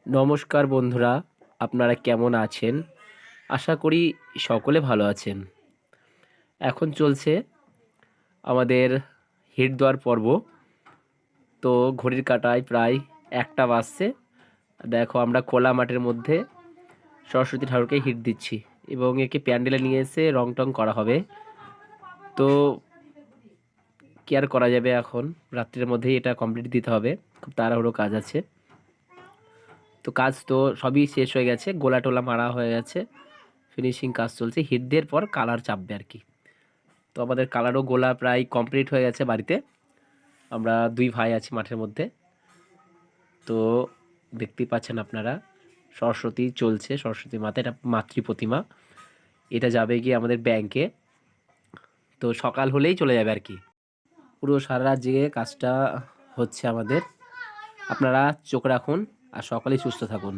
নমস্কার বন্ধুরা, আপনারা কেমন আছেন? আশা করি সকলে ভালো আছেন। এখন চলছে আমাদের হিট দেওয়ার পর্ব। তো ঘড়ির কাঁটায় প্রায় ১টা বাজছে। দেখো আমরা খোলা মাঠের মধ্যে সরস্বতী ঠাকুরকে হিট দিচ্ছি এবং একে প্যান্ডেলে নিয়ে এসে রং টং করা হবে। তো কি আর করা যাবে, এখন রাত্রের মধ্যেই এটা কমপ্লিট দিতে হবে। খুব তাড়াহুড়ো কাজ আছে। তো কাজ তো সবই শেষ হয়ে গেছে, গোলা টোলা মারা হয়ে গেছে, ফিনিশিং কাজ চলছে। হিট দেওয়ার পর কালার চাপবে আর কি। তো আমাদের কালারও গোলা প্রায় কমপ্লিট হয়ে গেছে বাড়িতে। আমরা 2 ভাই আছি মাঠের মধ্যে। তো দেখতেই পাচ্ছেন আপনারা, সরস্বতী চলছে, সরস্বতী মাতা, এটা মাতৃ প্রতিমা। এটা যাবে গিয়ে আমাদের ব্যাংকে। তো সকাল হলেই চলে যাবে আর কি। পুরো সারা রাত জেগে কাজটা হচ্ছে আমাদের। আপনারা চোখ রাখুন আর সকলেই সুস্থ থাকুন।